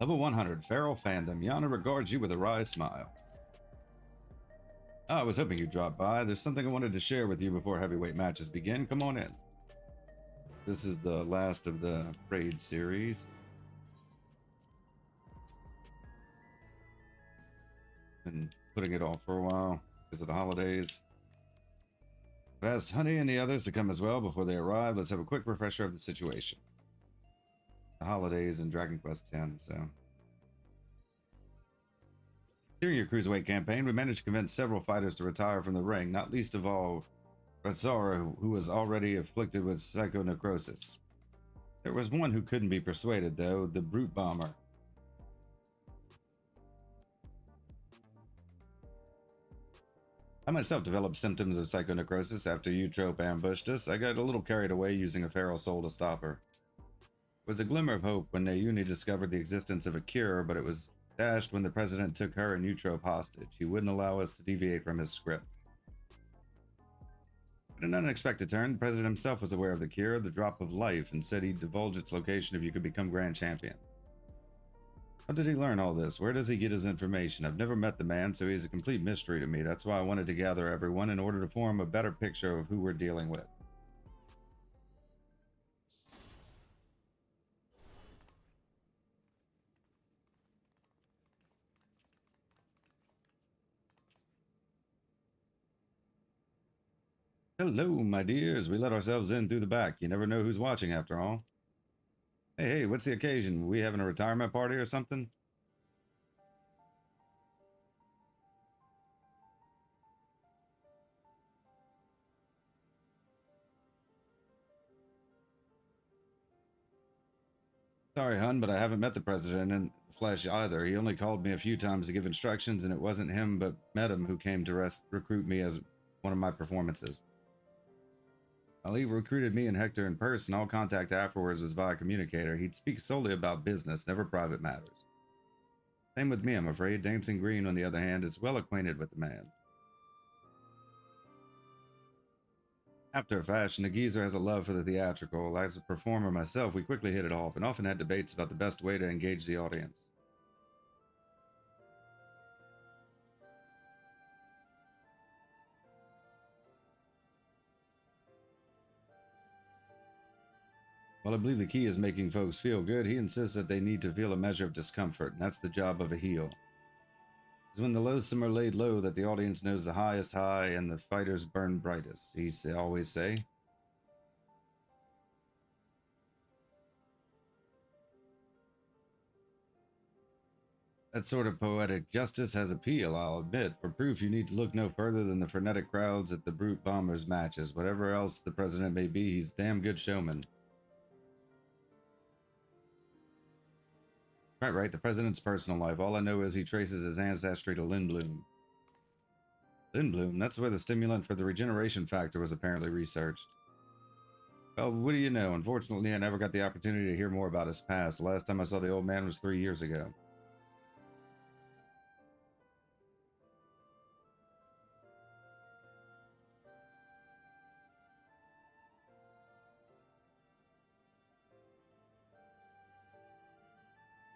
Level 100, Feral Fandom. Yana regards you with a wry smile. Oh, I was hoping you'd drop by. There's something I wanted to share with you before heavyweight matches begin. Come on in. This is the last of the raid series. Been putting it off for a while because of the holidays. I've asked Honey and the others to come as well before they arrive. Let's have a quick refresher of the situation. The holidays and Dragon Quest X, so... During your Cruiserweight campaign, we managed to convince several fighters to retire from the ring, not least of all Ratsara, who was already afflicted with psychonecrosis. There was one who couldn't be persuaded, though, the Brute Bomber. I myself developed symptoms of psychonecrosis after Eutrope ambushed us. I got a little carried away using a feral soul to stop her. It was a glimmer of hope when Naomi discovered the existence of a cure, but it was dashed when the president took her and Eutrope hostage. He wouldn't allow us to deviate from his script. In an unexpected turn, the president himself was aware of the cure, the drop of life, and said he'd divulge its location if you could become Grand Champion. How did he learn all this? Where does he get his information? I've never met the man, so he's a complete mystery to me. That's why I wanted to gather everyone in order to form a better picture of who we're dealing with. Hello, my dears. We let ourselves in through the back. You never know who's watching after all. Hey, what's the occasion? We having a retirement party or something? Sorry, hun, but I haven't met the president in the flesh either. He only called me a few times to give instructions, and it wasn't him but Medham who came to recruit me as one of my performances. Ali recruited me and Hector in person. All contact afterwards was via communicator. He'd speak solely about business, never private matters. Same with me, I'm afraid. Dancing Green, on the other hand, is well acquainted with the man. After a fashion, the geezer has a love for the theatrical. As a performer myself, we quickly hit it off and often had debates about the best way to engage the audience. While I believe the key is making folks feel good, he insists that they need to feel a measure of discomfort, and that's the job of a heel. It's when the loathsome are laid low that the audience knows the highest high and the fighters burn brightest, he always say. That sort of poetic justice has appeal, I'll admit. For proof, you need to look no further than the frenetic crowds at the Brute Bombers matches. Whatever else the president may be, he's a damn good showman. Right, the president's personal life. All I know is he traces his ancestry to Lindblom. Lindblom? That's where the stimulant for the regeneration factor was apparently researched. Well, what do you know? Unfortunately, I never got the opportunity to hear more about his past. The last time I saw the old man was 3 years ago.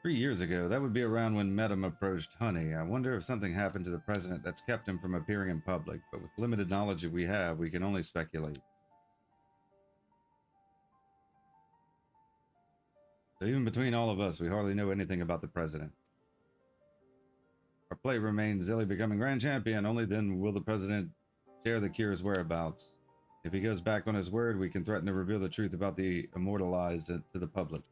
"3 years ago, that would be around when Medham approached Honey. I wonder if something happened to the president that's kept him from appearing in public, but with limited knowledge that we have, we can only speculate. So even between all of us, we hardly know anything about the president. Our play remains Zilly becoming Grand Champion. Only then will the president share the cure's whereabouts. If he goes back on his word, we can threaten to reveal the truth about the immortalized to the public.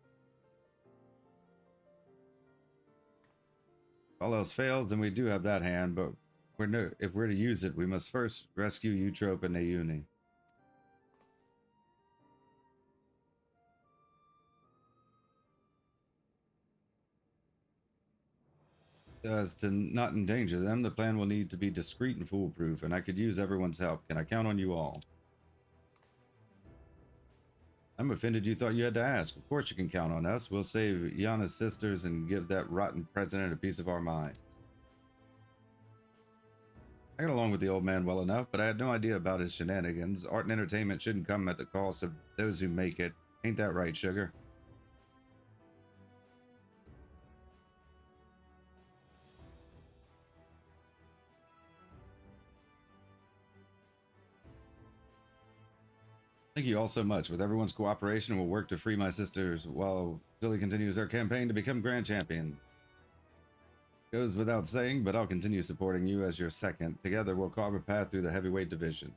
If all else fails, then we do have that hand, but if we're to use it, we must first rescue Eutrope and Naomi. As to not endanger them, the plan will need to be discreet and foolproof, and I could use everyone's help. Can I count on you all? I'm offended you thought you had to ask. Of course you can count on us. We'll save Yana's sisters and give that rotten president a piece of our minds. I got along with the old man well enough, but I had no idea about his shenanigans. Art and entertainment shouldn't come at the cost of those who make it. Ain't that right, sugar? Thank you all so much. With everyone's cooperation, we'll work to free my sisters while Zilly continues her campaign to become Grand Champion. Goes without saying, but I'll continue supporting you as your second. Together, we'll carve a path through the heavyweight division.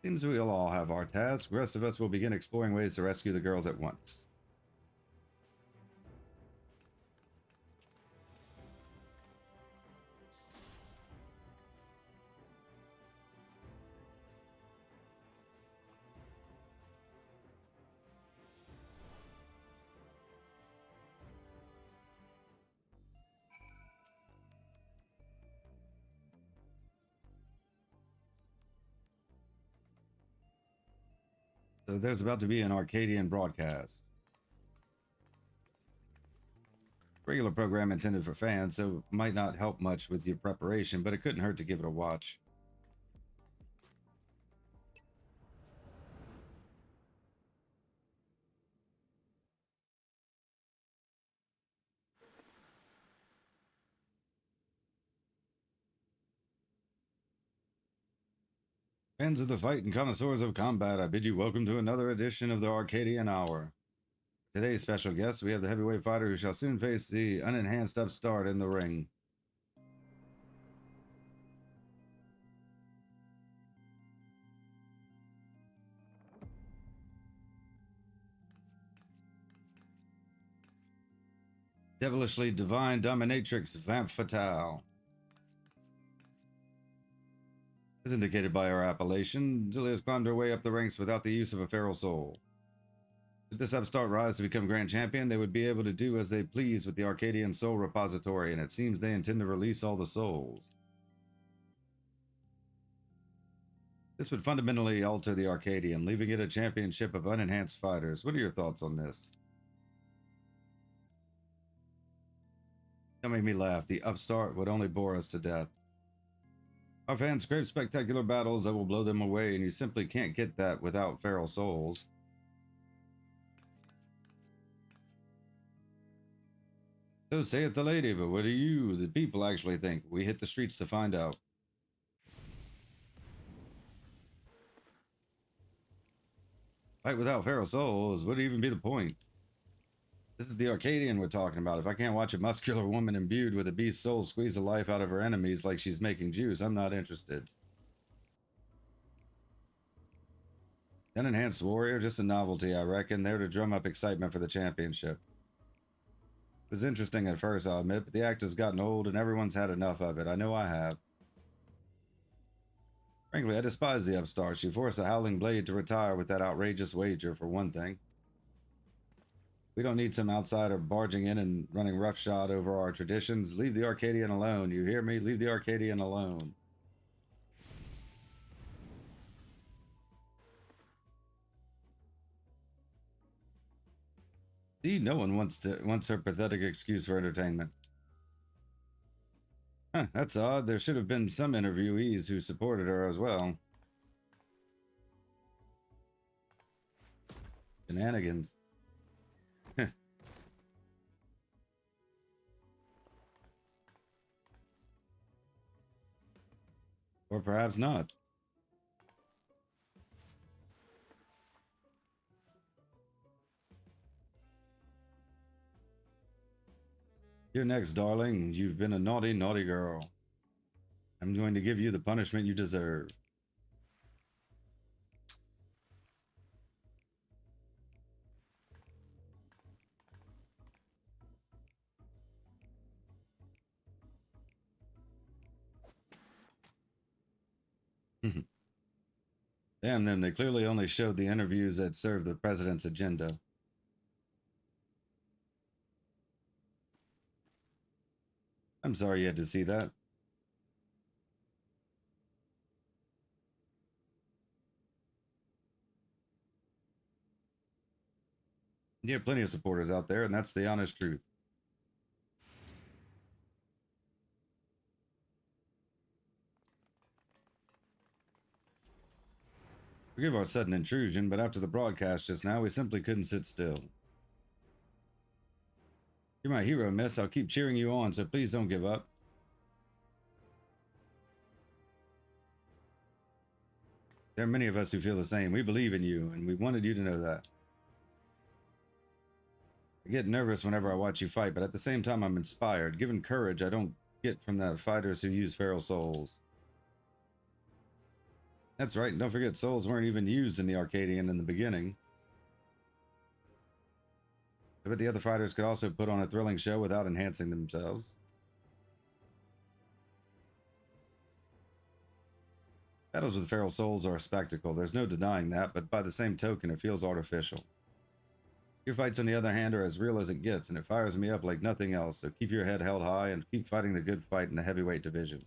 Seems we'll all have our tasks. The rest of us will begin exploring ways to rescue the girls at once. So there's about to be an Arcadion broadcast. Regular program intended for fans, so it might not help much with your preparation, but it couldn't hurt to give it a watch. Fans of the fight and connoisseurs of combat, I bid you welcome to another edition of the Arcadion Hour. Today's special guest, we have the heavyweight fighter who shall soon face the unenhanced upstart in the ring. Devilishly divine dominatrix Vamp Fatale. As indicated by our appellation, Zilly has climbed her way up the ranks without the use of a feral soul. Should this upstart rise to become Grand Champion, they would be able to do as they please with the Arcadian Soul Repository, and it seems they intend to release all the souls. This would fundamentally alter the Arcadian, leaving it a championship of unenhanced fighters. What are your thoughts on this? Don't make me laugh. The upstart would only bore us to death. Our fans crave spectacular battles that will blow them away, and you simply can't get that without feral souls. So saith the lady, but what do you, the people, actually think? We hit the streets to find out. Fight without feral souls, would even be the point? This is the Arcadian we're talking about. If I can't watch a muscular woman imbued with a beast soul squeeze the life out of her enemies like she's making juice, I'm not interested. An enhanced warrior, just a novelty, I reckon, there to drum up excitement for the championship. It was interesting at first, I'll admit, but the act has gotten old and everyone's had enough of it. I know I have. Frankly, I despise the upstart. She forced the Howling Blade to retire with that outrageous wager, for one thing. We don't need some outsider barging in and running roughshod over our traditions. Leave the Arcadian alone. You hear me? Leave the Arcadian alone. See, no one wants her pathetic excuse for entertainment. Huh, that's odd. There should have been some interviewees who supported her as well. Shenanigans. Or perhaps not. You're next, darling. You've been a naughty, naughty girl. I'm going to give you the punishment you deserve. Damn them, they clearly only showed the interviews that served the president's agenda. I'm sorry you had to see that. You have plenty of supporters out there, and that's the honest truth. Forgive our sudden intrusion, but after the broadcast just now, we simply couldn't sit still. You're my hero, miss. I'll keep cheering you on, so please don't give up. There are many of us who feel the same. We believe in you, and we wanted you to know that. I get nervous whenever I watch you fight, but at the same time I'm inspired, given courage I don't get from the fighters who use feral souls. That's right, and don't forget souls weren't even used in the Arcadion in the beginning. But the other fighters could also put on a thrilling show without enhancing themselves. Battles with feral souls are a spectacle, there's no denying that, but by the same token it feels artificial. Your fights, on the other hand, are as real as it gets, and it fires me up like nothing else, so keep your head held high and keep fighting the good fight in the heavyweight division.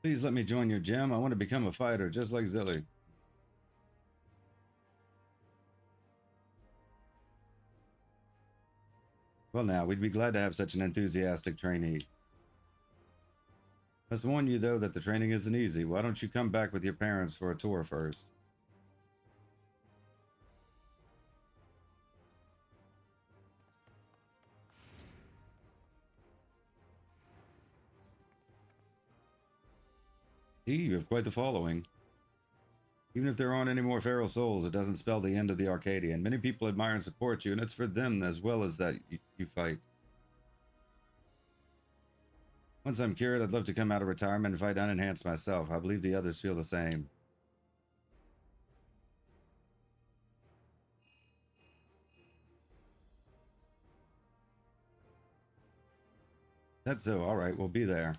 Please let me join your gym. I want to become a fighter, just like Zilly. Well now, we'd be glad to have such an enthusiastic trainee. Must warn you though that the training isn't easy. Why don't you come back with your parents for a tour first? See, you have quite the following. Even if there aren't any more feral souls, it doesn't spell the end of the Arcadian. Many people admire and support you, and it's for them as well as that you fight. Once I'm cured, I'd love to come out of retirement and fight unenhanced myself. I believe the others feel the same. That's so. Alright, we'll be there.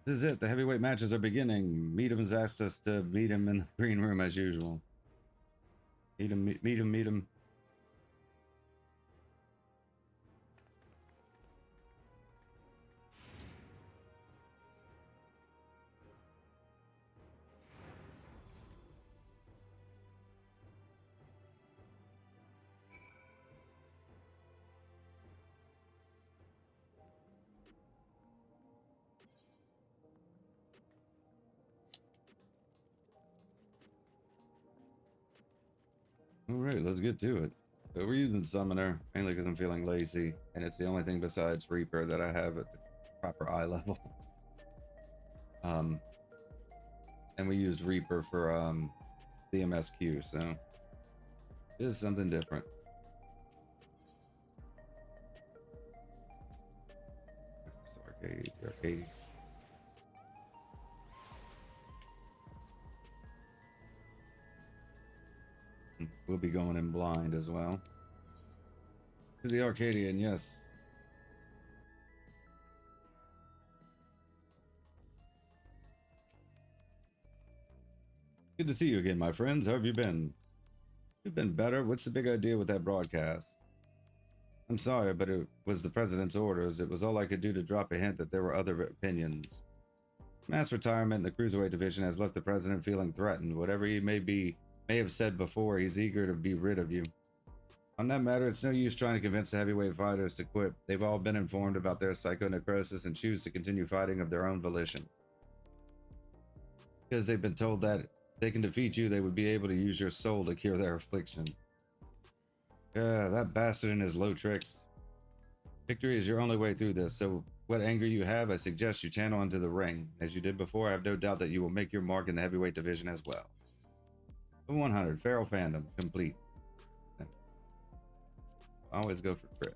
This is it. The heavyweight matches are beginning. Meet him has asked us to meet him in the green room as usual. Meet him. Alright, let's get to it. So we're using Summoner, mainly because I'm feeling lazy, and it's the only thing besides Reaper that I have at the proper eye level. And we used Reaper for the MSQ, so it is something different. This is arcade. We'll be going in blind as well. To the Arcadian, yes. Good to see you again, my friends. How have you been? You've been better. What's the big idea with that broadcast? I'm sorry, but it was the president's orders. It was all I could do to drop a hint that there were other opinions. Mass retirement in the cruiserweight division has left the president feeling threatened. Whatever he may have said before, he's eager to be rid of you. On that matter, it's no use trying to convince the heavyweight fighters to quit. They've all been informed about their psychonecrosis and choose to continue fighting of their own volition. Because they've been told that if they can defeat you, they would be able to use your soul to cure their affliction. That bastard and his low tricks. Victory is your only way through this, so what anger you have, I suggest you channel into the ring. As you did before, I have no doubt that you will make your mark in the heavyweight division as well. 100, Feral Fandom, complete. Always go for crit.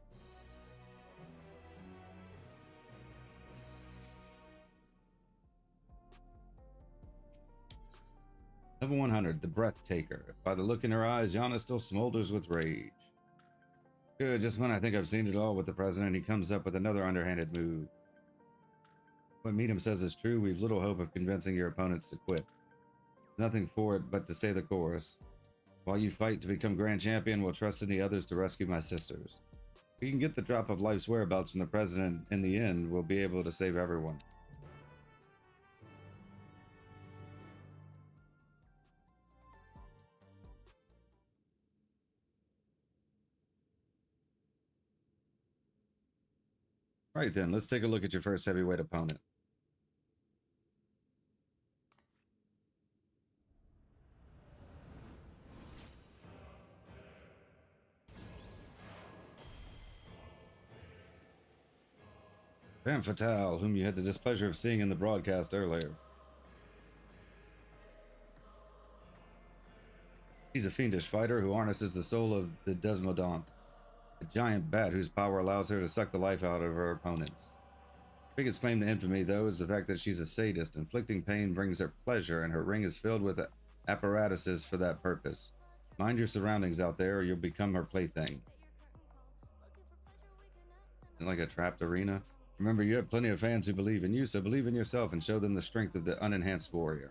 Level 100, the Breathtaker. By the look in her eyes, Yana still smolders with rage. Good, just when I think I've seen it all with the president, he comes up with another underhanded move. What Meadham says is true, we've little hope of convincing your opponents to quit. There's nothing for it but to stay the course. While you fight to become Grand Champion, we'll trust in the others to rescue my sisters. If we can get the drop of life's whereabouts from the president in the end, we'll be able to save everyone. Right then, let's take a look at your first heavyweight opponent. Femme Fatale, whom you had the displeasure of seeing in the broadcast earlier. He's a fiendish fighter who harnesses the soul of the Desmodont, a giant bat whose power allows her to suck the life out of her opponents. Her biggest claim to infamy, though, is the fact that she's a sadist. Inflicting pain brings her pleasure, and her ring is filled with apparatuses for that purpose. Mind your surroundings out there, or you'll become her plaything. Like a trapped arena? Remember, you have plenty of fans who believe in you, so believe in yourself and show them the strength of the unenhanced warrior.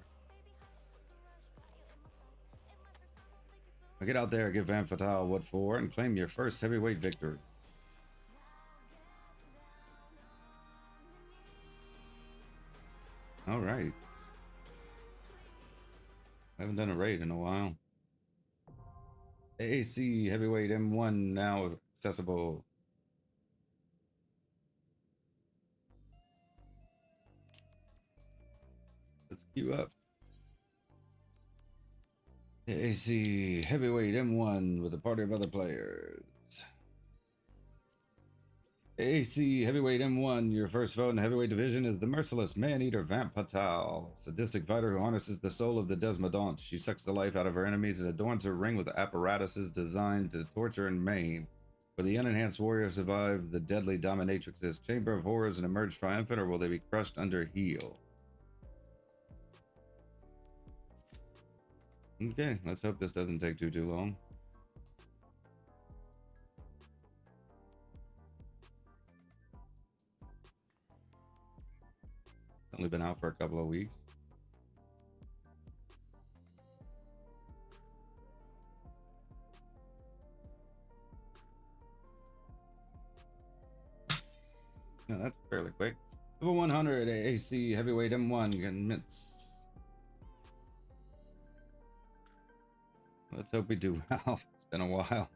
Now get out there, give Femme Fatale what for, and claim your first heavyweight victory. All right. I haven't done a raid in a while. AAC heavyweight M1 now accessible. Let's queue up. AAC heavyweight M1 with a party of other players. AAC heavyweight M1, your first foe in the heavyweight division is the merciless man-eater Femme Fatale, sadistic fighter who harnesses the soul of the Desmodont. She sucks the life out of her enemies and adorns her ring with apparatuses designed to torture and maim. Will the unenhanced warrior survive the deadly dominatrix's chamber of horrors and emerge triumphant, or will they be crushed under heel? Okay, let's hope this doesn't take too long. Only been out for a couple of weeks. No, that's fairly quick. Level 100 AAC heavyweight M1 commits. Let's hope we do well. It's been a while.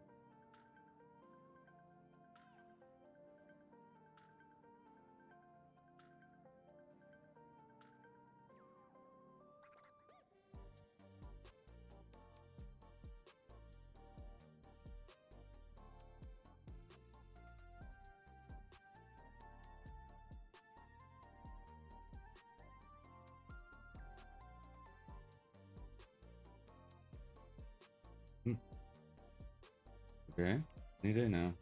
Okay, any day now.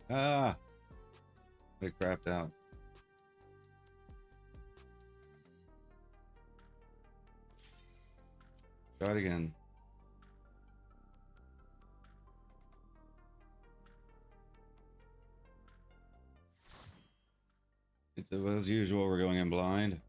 Ah, it crapped out. Try it again. It's as usual. We're going in blind.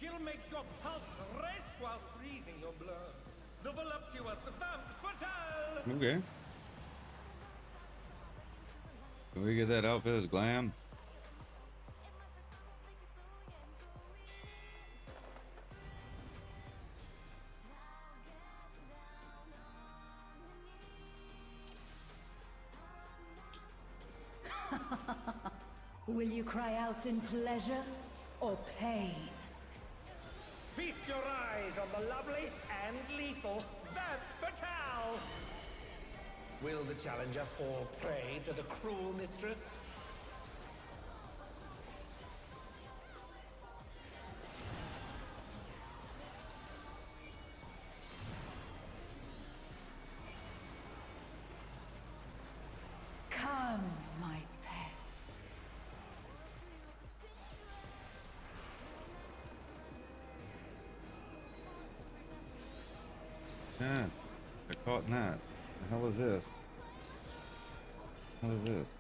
She'll make your pulse race while freezing your blood. The voluptuous Femme Fatale! Okay. Can we get that outfit as glam? Will you cry out in pleasure or pain? Feast your eyes on the lovely and lethal Femme Fatale! Will the challenger fall prey to the cruel mistress? Come, my pets. Yeah, I caught in that. The hell is this? What is this?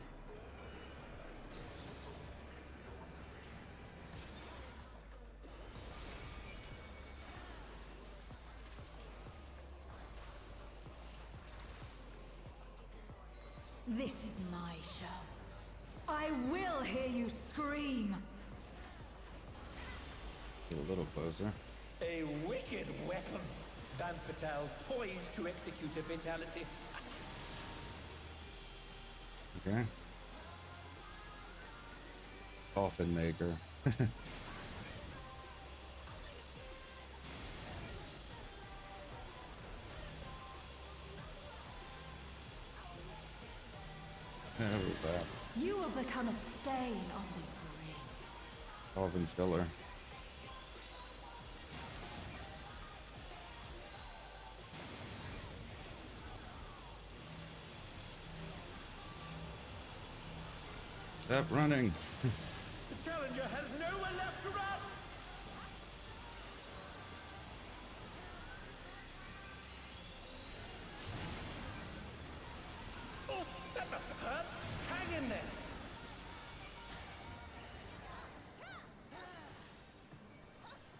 This is my show. I will hear you scream. Get a little closer. A wicked weapon. Van Fatale's poised to execute a fatality. Okay. Coffin maker. You will become a stain on this ring. Coffin filler. Stop running. The challenger has nowhere left to run. Oh, that must have hurt. Hang in there.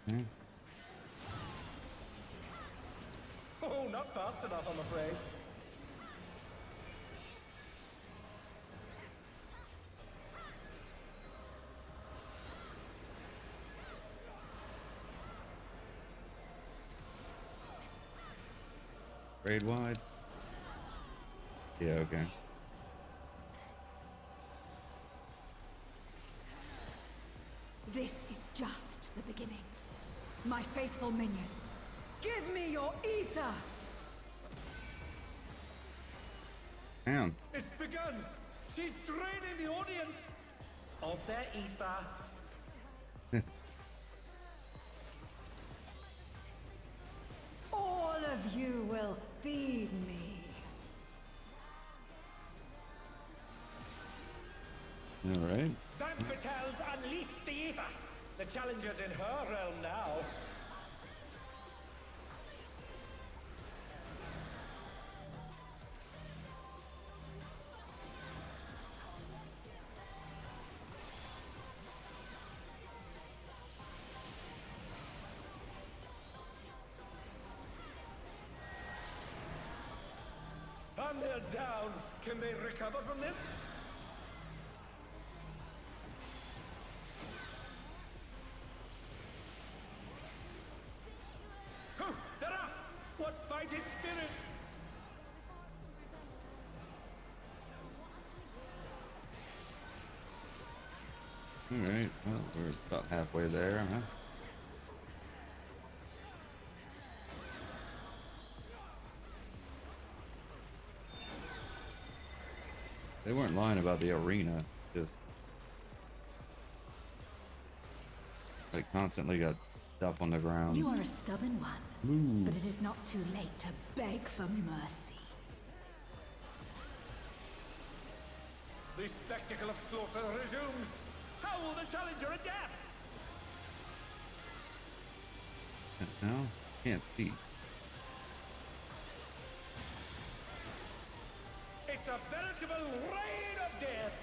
Hmm. Oh, not fast enough, I'm afraid. Raid wide. Yeah, okay. This is just the beginning. My faithful minions, give me your ether! Damn. It's begun. She's draining the audience of their ether. All of you will feed me. All right. Van Fatale's unleashed the ether. The challenger's in her realm now. And they're down. Can they recover from this? Oh, they're up! What fighting spirit! All right. Well, we're about halfway there, huh? They weren't lying about the arena. Just like constantly got stuff on the ground. You are a stubborn one, Ooh. but it is not too late to beg for mercy. The spectacle of slaughter resumes. How will the challenger adapt? No, can't see. It's a veritable rain of death.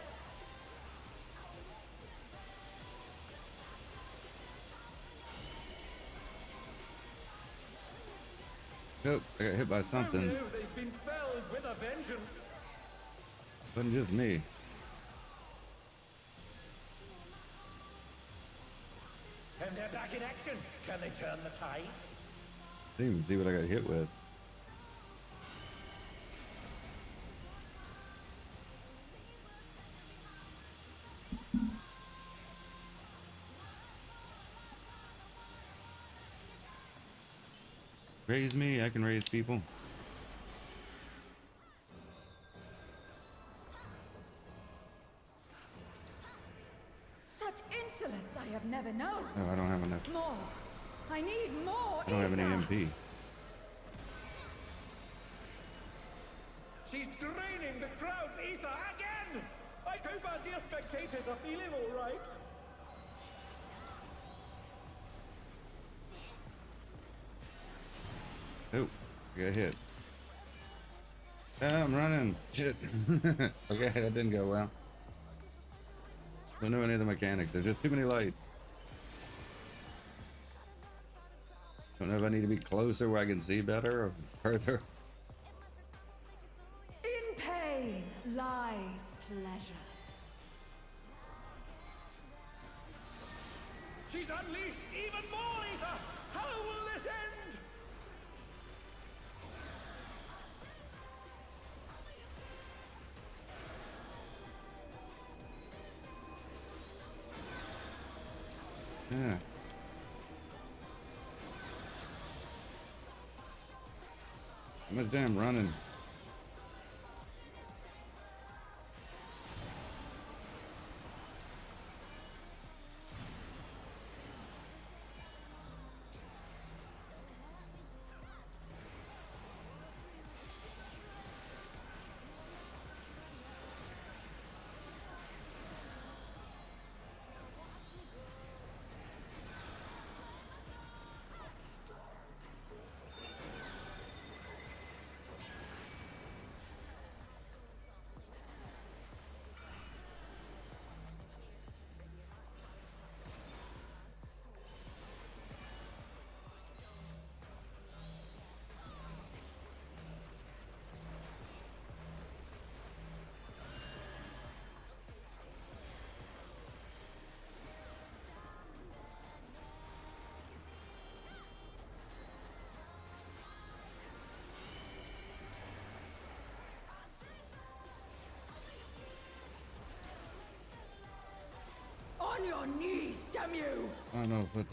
Oh, I got hit by Oh something. no, they've been felled with a vengeance. Wasn't just me. And they're back in action. Can they turn the tide? Didn't even see what I got hit with. Raise me, I can raise people. Such insolence I have never known. Oh, I don't have enough. More. I need more. I don't have any ether. MP. She's draining the crowd's ether again! I hope our dear spectators are feeling all right. Oh, I got hit. Ah, I'm running. Shit. Okay, that didn't go well. Don't know any of the mechanics. There's just too many lights. Don't know if I need to be closer where I can see better or further. In pain lies pleasure. She's unleashed even more ether! How will this end? Yeah. How much damn running? On your knees, damn you! I don't know if it's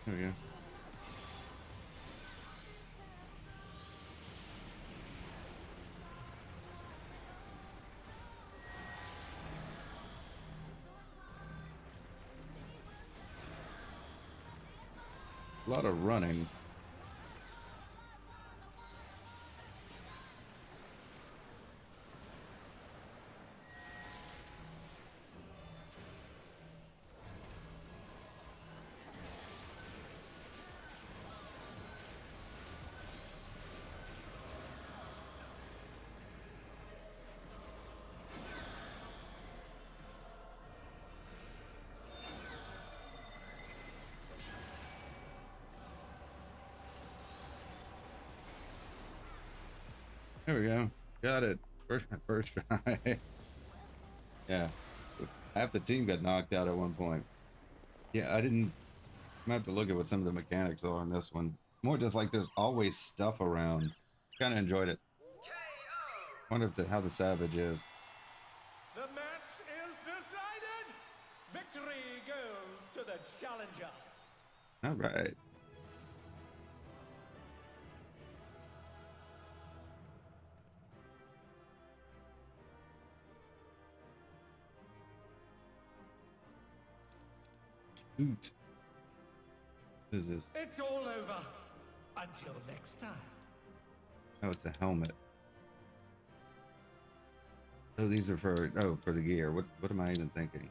There we go. A lot of running. There we go. Got it. First try. Yeah. Half the team got knocked out at one point. Yeah, I didn't. I'm gonna have to look at what some of the mechanics are on this one. More just like there's always stuff around. Kind of enjoyed it. Wonder if how the Savage is. The match is decided! Victory goes to the challenger! All right. Oot. What is this? It's all over. Until next time. Oh, it's a helmet. Oh, these are for for the gear. What am I even thinking?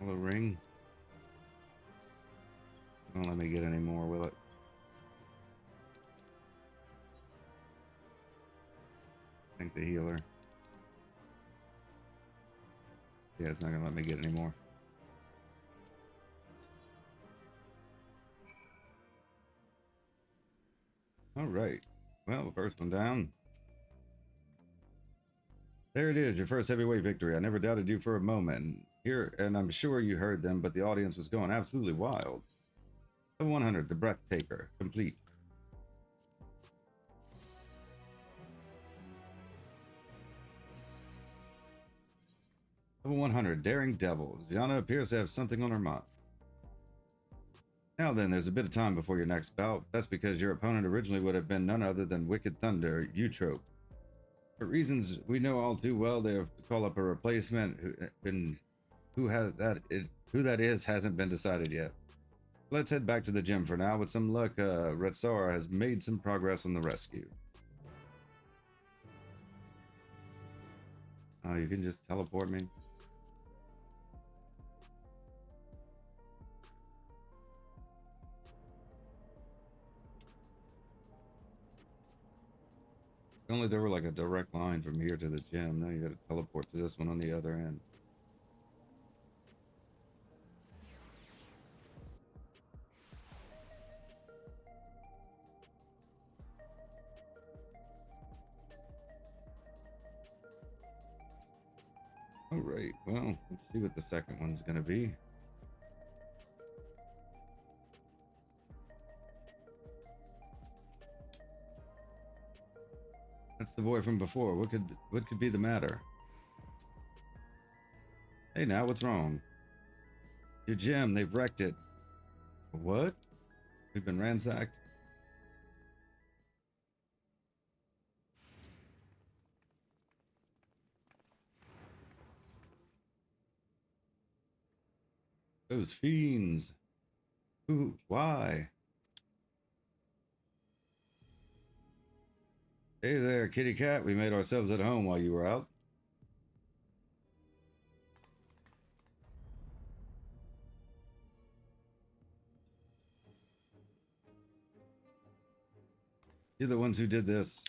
Hello, ring. Won't let me get any more, will it? I think the healer. Yeah, it's not gonna let me get any more. All right. Well, first one down. There it is, your first heavyweight victory. I never doubted you for a moment. Here, and I'm sure you heard them, but the audience was going absolutely wild. Level 100, the Breathtaker, complete. Level 100, Daring Devil. Gianna appears to have something on her mind. Now then, there's a bit of time before your next bout. That's because your opponent originally would have been none other than Wicked Thunder, Eutrope. For reasons we know all too well, they have to call up a replacement who that is hasn't been decided yet. Let's head back to the gym for now. With some luck, Retsara has made some progress on the rescue. Oh, you can just teleport me? If only there were like a direct line from here to the gym. Now you gotta teleport to this one on the other end. Alright, well, let's see what the second one's gonna be. That's the boy from before. What could be the matter? Hey now, what's wrong? Your gym, they've wrecked it. What? We've been ransacked? Those fiends. Who? Why? Hey there, kitty cat. We made ourselves at home while you were out. You're the ones who did this.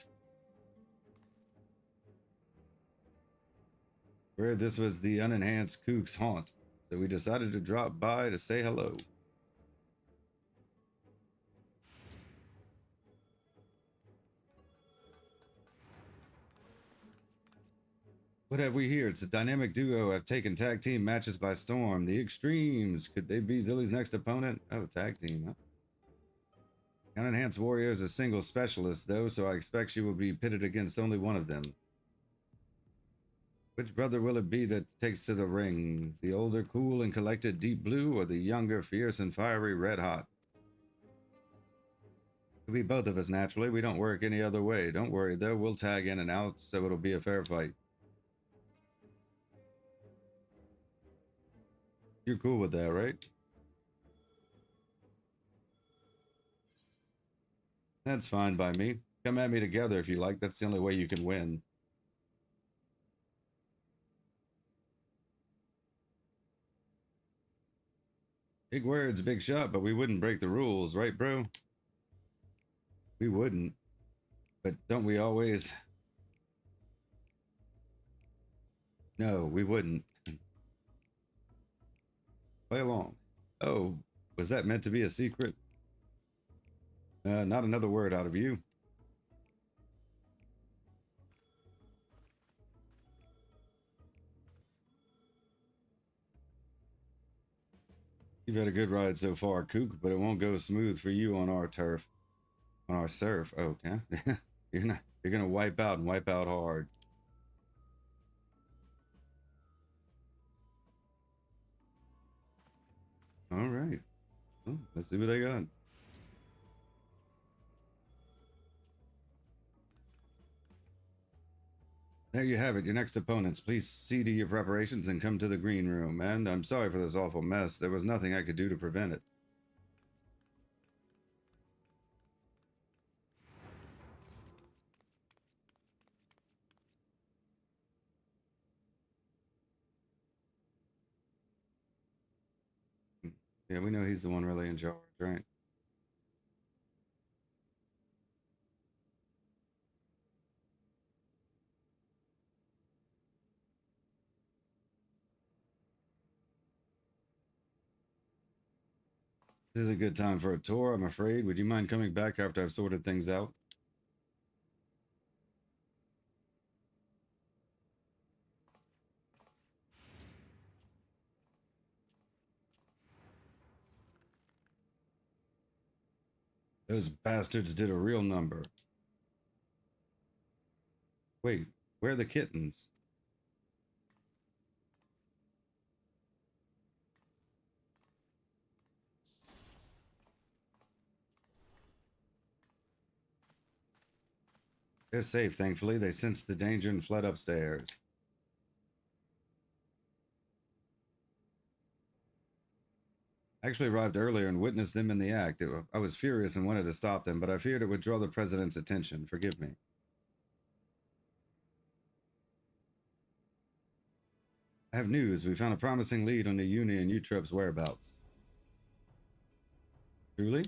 Where this was the unenhanced kook's haunt, so we decided to drop by to say hello. What have we here? It's a dynamic duo have taken tag team matches by storm. The Extremes. Could they be Zilly's next opponent? Oh, tag team, huh? Unenhanced Warrior is a single specialist, though, so I expect she will be pitted against only one of them. Which brother will it be that takes to the ring? The older, cool, and collected Deep Blue, or the younger, fierce, and fiery Red Hot? Could be both of us, naturally. We don't work any other way. Don't worry, though. We'll tag in and out, so it'll be a fair fight. You're cool with that, right? That's fine by me. Come at me together if you like. That's the only way you can win. Big words, big shot, but we wouldn't break the rules, right, bro? We wouldn't. But don't we always? No, we wouldn't. Play along. Oh, was that meant to be a secret? Not another word out of you. You've had a good ride so far, Kook, but it won't go smooth for you on our turf. On our surf. Oh, okay. You're gonna wipe out and wipe out hard. All right. Well, let's see what they got. There you have it, your next opponents. Please see to your preparations and come to the green room. And I'm sorry for this awful mess. There was nothing I could do to prevent it. Yeah, we know he's the one really in charge, right? This is a good time for a tour, I'm afraid. Would you mind coming back after I've sorted things out? Those bastards did a real number. Wait, where are the kittens? They're safe, thankfully. They sensed the danger and fled upstairs. I actually arrived earlier and witnessed them in the act. I was furious and wanted to stop them, but I feared it would draw the president's attention. Forgive me. I have news. We found a promising lead on the Uni and Eutrope's whereabouts. Truly?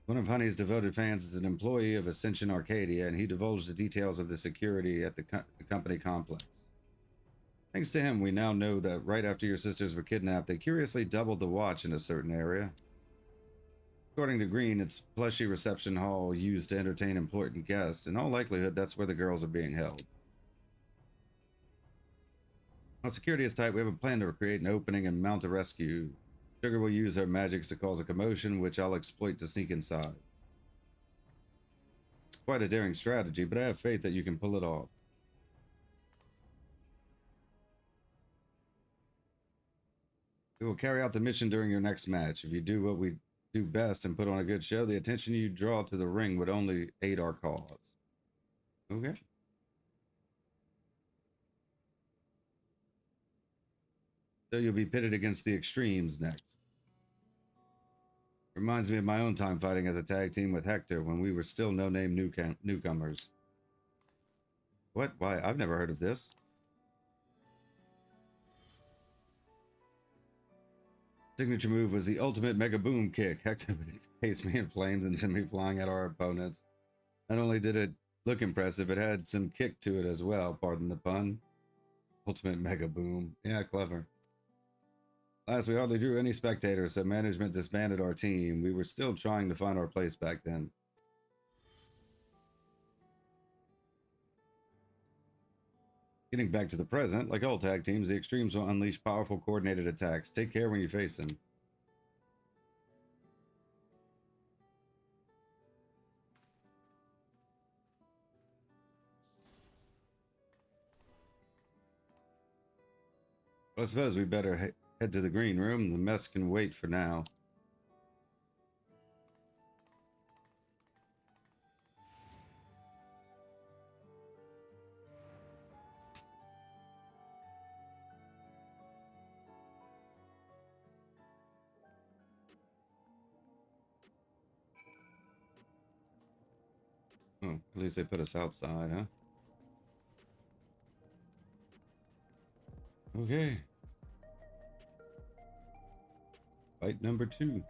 One of Honey's devoted fans is an employee of Ascension Arcadia, and he divulged the details of the security at the company complex. Thanks to him, we now know that right after your sisters were kidnapped, they curiously doubled the watch in a certain area. According to Green, it's plushy reception hall used to entertain important guests. In all likelihood, that's where the girls are being held. While security is tight, we have a plan to create an opening and mount a rescue. Sugar will use her magics to cause a commotion, which I'll exploit to sneak inside. It's quite a daring strategy, but I have faith that you can pull it off. We will carry out the mission during your next match. If you do what we do best and put on a good show, the attention you draw to the ring would only aid our cause. Okay. So you'll be pitted against the extremes next. Reminds me of my own time fighting as a tag team with Hector when we were still no-name newcomers. What? Why? I've never heard of this. Signature move was the ultimate mega boom kick. Hector would encase me in flames and send me flying at our opponents. Not only did it look impressive, it had some kick to it as well, pardon the pun. Ultimate mega boom. Yeah, clever. Last, we hardly drew any spectators, so management disbanded our team. We were still trying to find our place back then. Getting back to the present, like all tag teams, the Extremes will unleash powerful coordinated attacks. Take care when you face them. Well, I suppose we better head to the green room. The mess can wait for now. Oh, at least they put us outside, huh? Okay. Fight number 2.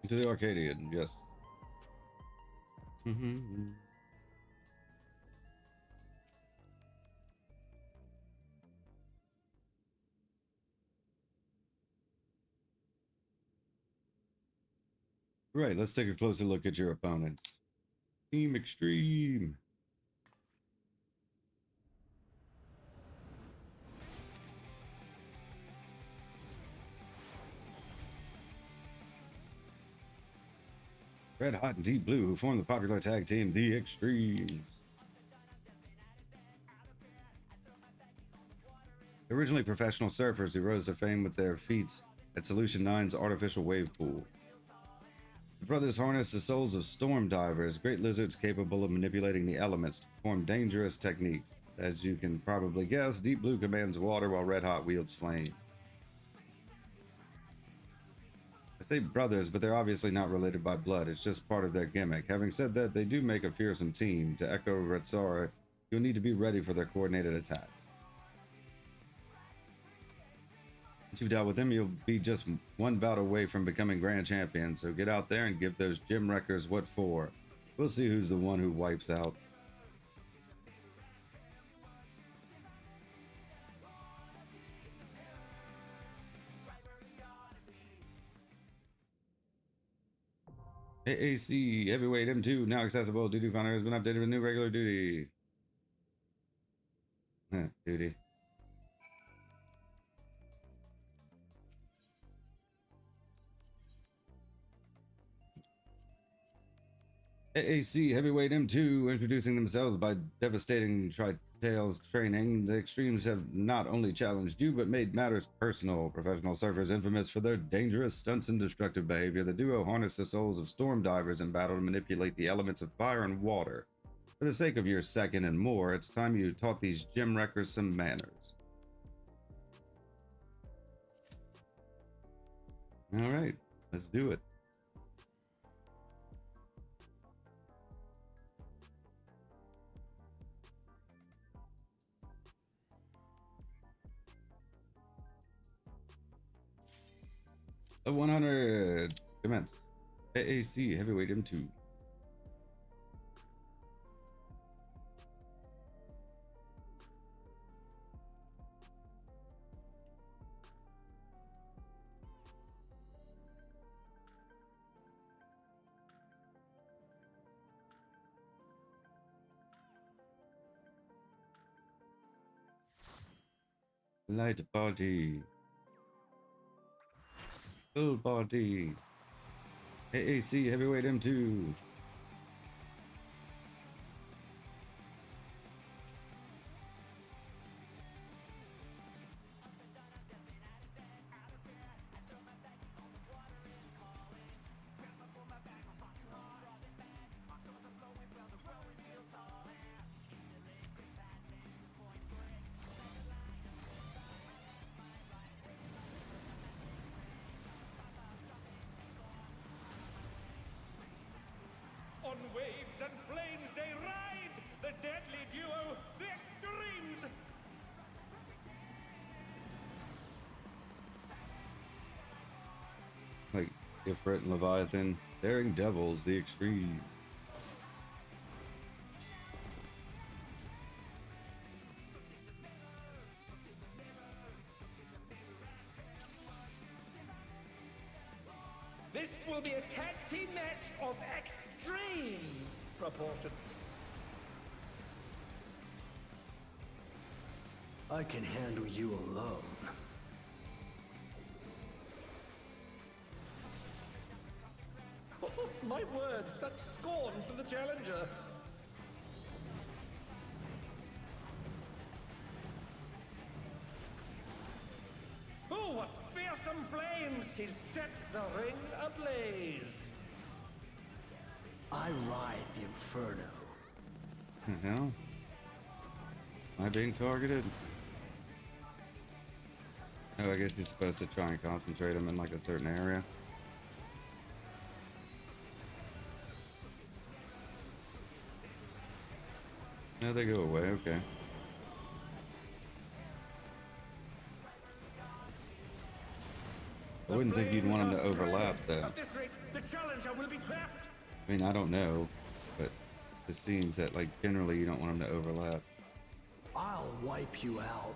Into the Arcadion, yes. Right, let's take a closer look at your opponents. Team Extreme. Red Hot and Deep Blue, who formed the popular tag team, The Extremes. Originally professional surfers who rose to fame with their feats at Solution 9's artificial wave pool. The brothers harness the souls of storm divers, great lizards capable of manipulating the elements to perform dangerous techniques. As you can probably guess, Deep Blue commands water while Red Hot wields flame. I say brothers, but they're obviously not related by blood. It's just part of their gimmick. Having said that, they do make a fearsome team. To echo Retsara, you'll need to be ready for their coordinated attacks. Once you've dealt with them, you'll be just one bout away from becoming grand champion, so get out there and give those gym wreckers what for. We'll see who's the one who wipes out. AAC Heavyweight M2 now accessible. Duty Finder has been updated with new regular duty. Duty. AAC Heavyweight M2 introducing themselves by devastating Tails training, the extremes have not only challenged you, but made matters personal. Professional surfers infamous for their dangerous stunts and destructive behavior, the duo harnessed the souls of storm divers in battle to manipulate the elements of fire and water. For the sake of your second and more, it's time you taught these gem wreckers some manners. All right, let's do it. Level 100, commence. AAC, heavyweight M2. Light body. Full body. AAC heavyweight M2. On waves and flames they ride, the deadly duo, the extremes! Like Ifrit and Leviathan, daring devils, the extremes. This will be a tag team match of extreme proportions. I can handle you alone. My word, such scorn for the challenger. Oh, what fearsome flames! He's set the ring ablaze. I ride the inferno. The hell? Am I being targeted? Oh, I guess you're supposed to try and concentrate them in like a certain area. No, they go away, okay. I wouldn't think you'd want them to overlap, though. At this rate, the challenger will be trapped. I mean, I don't know, but it seems that, like, generally you don't want them to overlap. I'll wipe you out.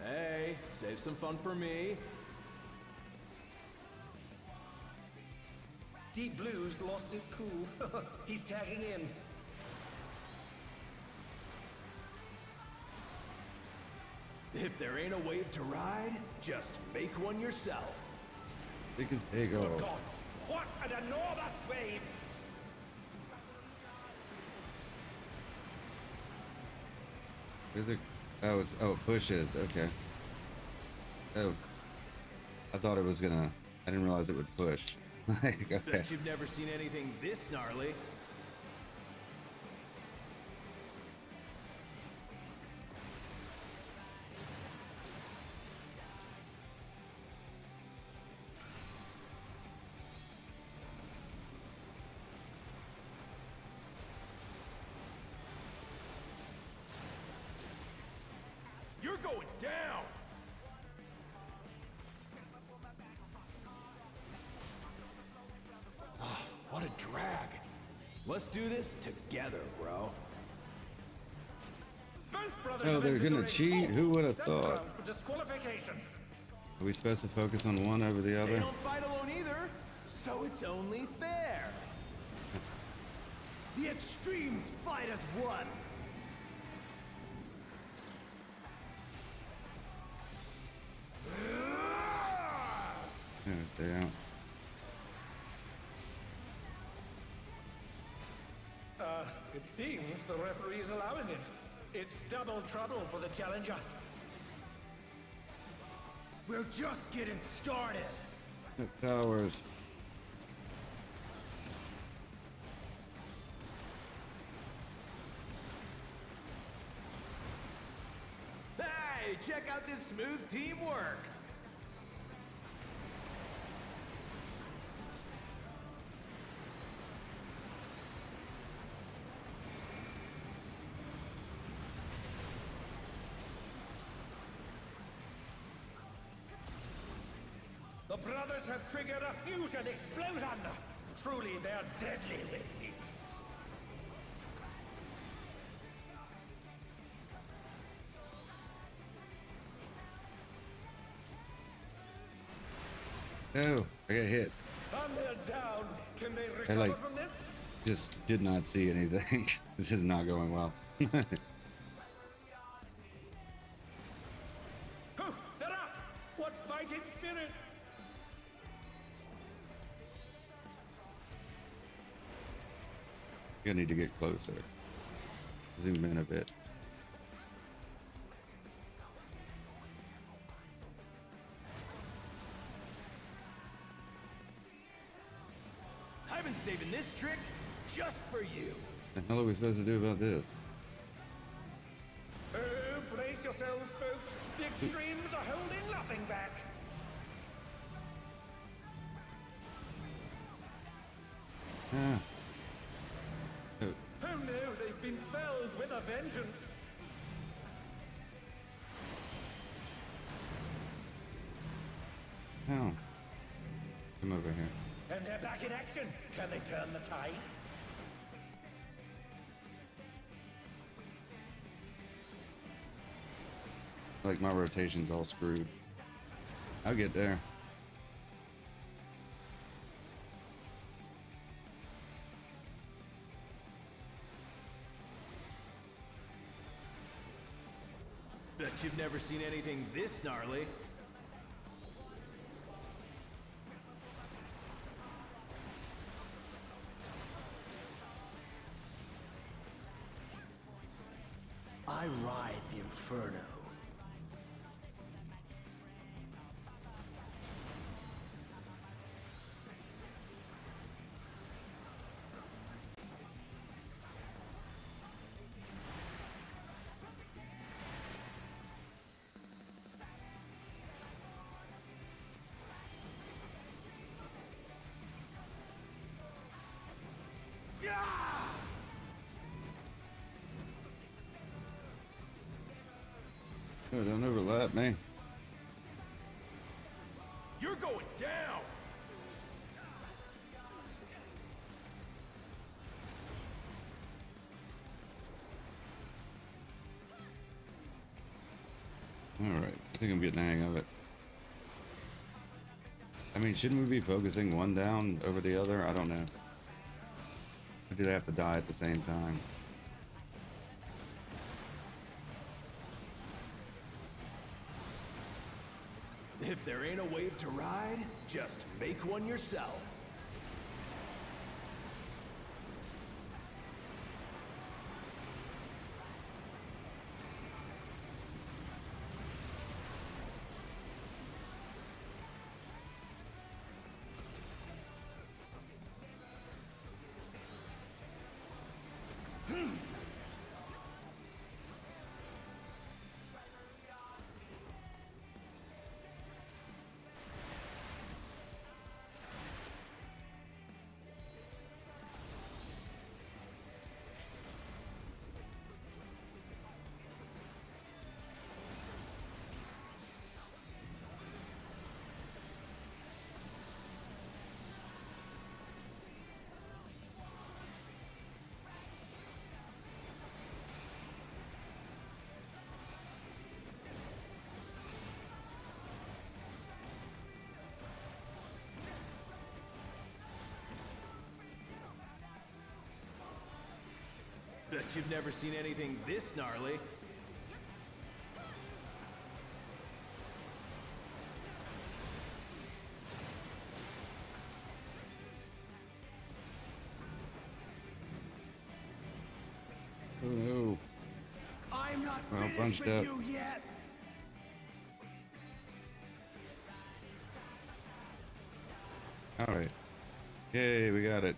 Hey, save some fun for me. Deep Blue's lost his cool. He's tagging in. If there ain't a wave to ride, just make one yourself. They can stay Good go. gods, what an enormous wave! Is it? Oh, it's it pushes. Okay. Oh, I thought it was gonna. I didn't realize it would push. Like, okay. Bet you've never seen anything this gnarly. You're going down! What a drag. Let's do this together, bro. Both brothers Oh, have they're entered the gonna ring. cheat? Who would have That's thought? grounds for disqualification. Are we supposed to focus on one over the They other? don't fight alone either, so it's only fair. The extremes fight as one. Yeah, stay out. It seems the referee is allowing it. It's double trouble for the challenger. We're just getting started. The towers. Hey, check out this smooth teamwork. The brothers have triggered a fusion explosion! Truly, they're deadly with beasts. Oh, I got hit. And they're down. Can they I recover from this? just did not see anything. This is not going well. Oh, they're up! What fighting spirit! I need to get closer. Zoom in a bit. I've been saving this trick just for you. What the hell are we supposed to do about this? Oh, brace yourselves, folks. The extremes are holding nothing back. Ah. Oh, Oh no, they've been felled with a vengeance. oh. Come over here. And they're back in action. Can they turn the tide? Like my rotation's all screwed. I'll get there. Bet you've never seen anything this gnarly. I ride the Inferno. Oh, don't overlap me. You're going down. Alright, I think I'm getting the hang of it. I mean, shouldn't we be focusing one down over the other? I don't know. Or do they have to die at the same time? If there ain't a wave to ride, just make one yourself. Bet you've never seen anything this gnarly. Well, finished bunched with up. you yet? All right. Yay, we got it.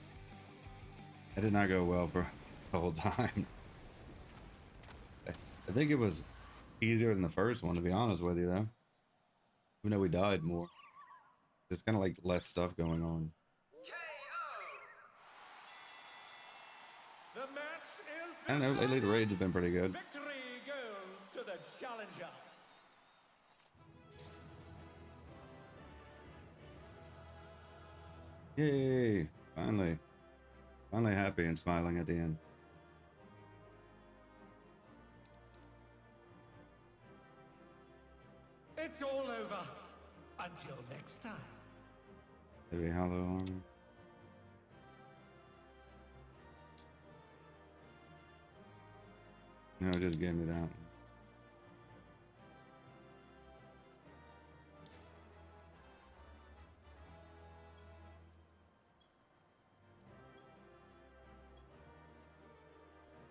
That did not go well for the whole time. I think it was easier than the first one, to be honest with you, though. Even though we died more. There's kind of like less stuff going on. The match is I don't know, lately the raids have been pretty good. Victory goes to the challenger. Yay! Finally. Finally happy and smiling at the end. It's all over. Until next time. Heavy hollow armor. No, just give me that one.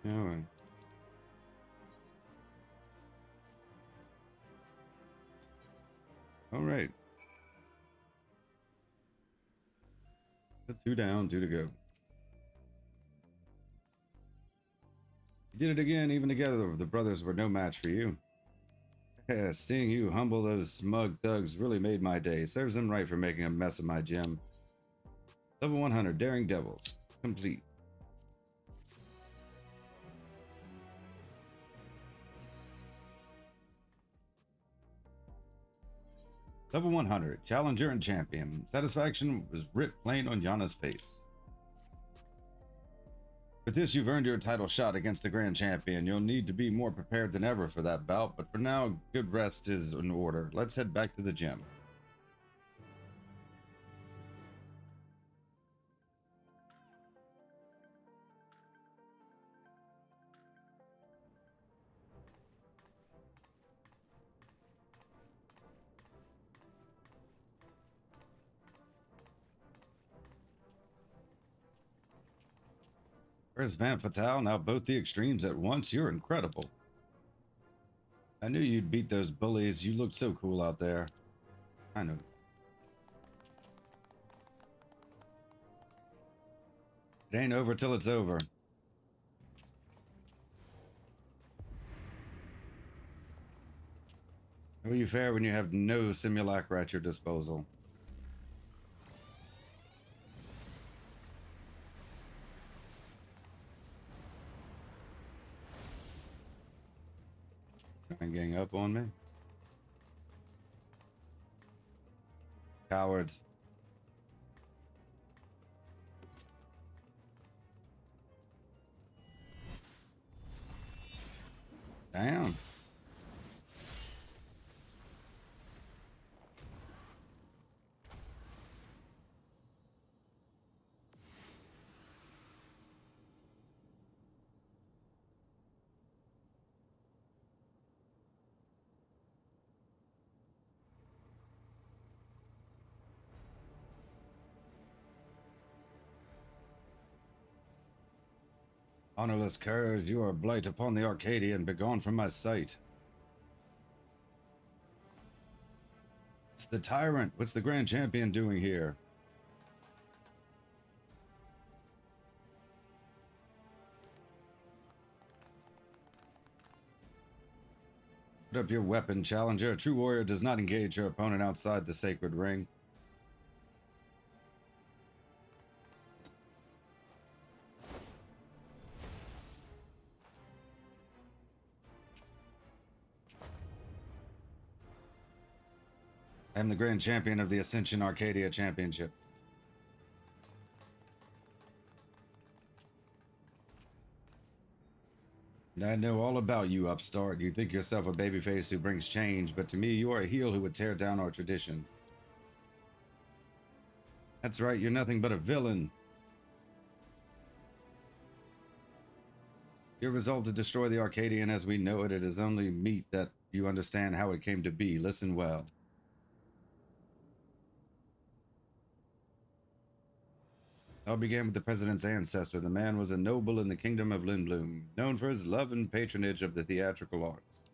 All right. All right. 2 down, 2 to go. You did it again. Even together, the brothers were no match for you. Yeah, seeing you humble those smug thugs really made my day. Serves them right for making a mess of my gym. Level 100, Daring Devils. Complete. Level 100, Challenger and Champion. Satisfaction was writ plain on Yana's face. With this, you've earned your title shot against the Grand Champion. You'll need to be more prepared than ever for that bout, but for now, good rest is in order. Let's head back to the gym. Where's Van Fatale? Now both the extremes at once. You're incredible. I knew you'd beat those bullies. You looked so cool out there. I know. It ain't over till it's over. How are you fare when you have no simulacra at your disposal? Trying to gang up on me? Cowards. Damn. Honorless curs, you are a blight upon the Arcadion. Begone from my sight. It's the tyrant. What's the Grand Champion doing here? Put up your weapon, challenger. A true warrior does not engage your opponent outside the sacred ring. I am the Grand Champion of the Ascension Arcadia Championship. And I know all about you, upstart. You think yourself a babyface who brings change, but to me, you are a heel who would tear down our tradition. That's right, you're nothing but a villain. Your resolve to destroy the Arcadian as we know it, it is only meet that you understand how it came to be. Listen well. all began with the president's ancestor. The man was a noble in the kingdom of Lindblum, known for his love and patronage of the theatrical arts.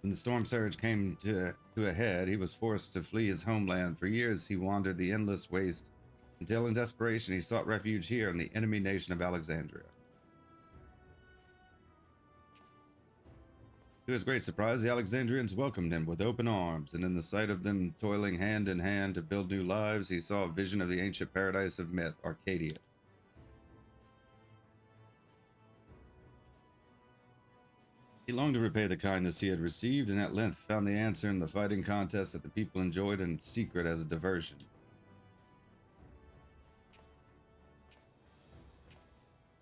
When the storm surge came to a head, he was forced to flee his homeland. For years, he wandered the endless waste until in desperation he sought refuge here in the enemy nation of Alexandria. To his great surprise, the Alexandrians welcomed him with open arms, and in the sight of them toiling hand in hand to build new lives, he saw a vision of the ancient paradise of myth, Arcadia. He longed to repay the kindness he had received, and at length found the answer in the fighting contest that the people enjoyed in secret as a diversion.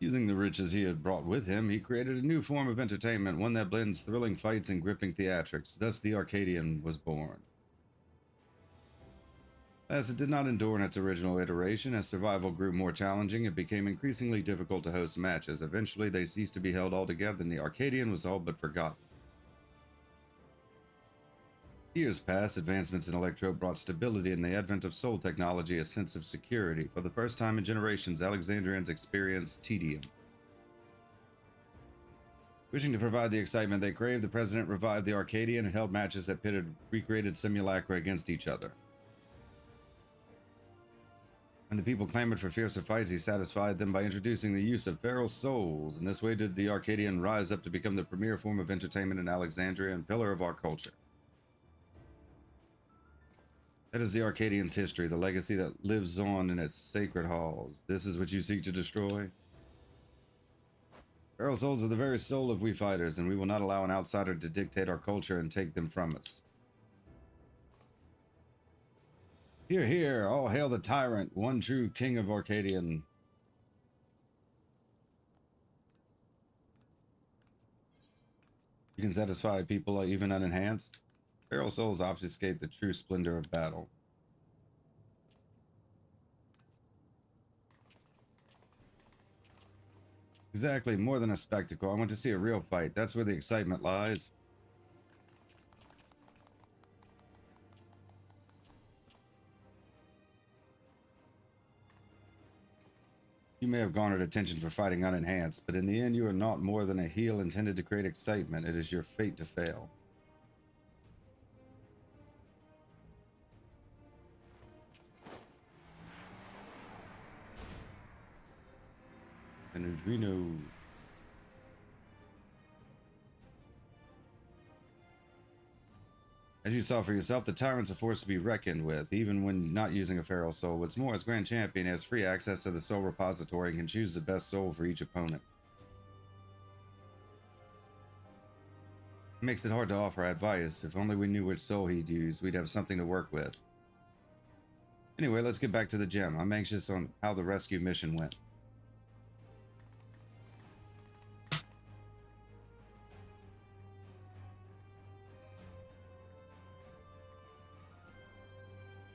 Using the riches he had brought with him, he created a new form of entertainment, one that blends thrilling fights and gripping theatrics. Thus, the Arcadion was born. As it did not endure in its original iteration, as survival grew more challenging, it became increasingly difficult to host matches. Eventually, they ceased to be held altogether, and the Arcadion was all but forgotten. Years passed, advancements in Electro brought stability, and the advent of soul technology a sense of security. For the first time in generations, Alexandrians experienced tedium. Wishing to provide the excitement they craved, the president revived the Arcadion and held matches that pitted recreated simulacra against each other. When the people clamored for fiercer fights, he satisfied them by introducing the use of feral souls. In this way did the Arcadion rise up to become the premier form of entertainment in Alexandria and pillar of our culture. That is the Arcadian's history, the legacy that lives on in its sacred halls. This is what you seek to destroy? Feral souls are the very soul of we fighters, and we will not allow an outsider to dictate our culture and take them from us. Hear, hear, all hail the tyrant, one true king of Arcadion. You can satisfy people even unenhanced. Feral souls obfuscate the true splendor of battle. Exactly, more than a spectacle. I want to see a real fight. That's where the excitement lies. You may have garnered attention for fighting unenhanced, but in the end you are not more than a heel intended to create excitement. It is your fate to fail. And neutrinos. As you saw for yourself, the tyrant's a force to be reckoned with, even when not using a feral soul. What's more, as Grand Champion, he has free access to the soul repository and can choose the best soul for each opponent. It makes it hard to offer advice. If only we knew which soul he'd use, we'd have something to work with. Anyway, let's get back to the gem. I'm anxious on how the rescue mission went.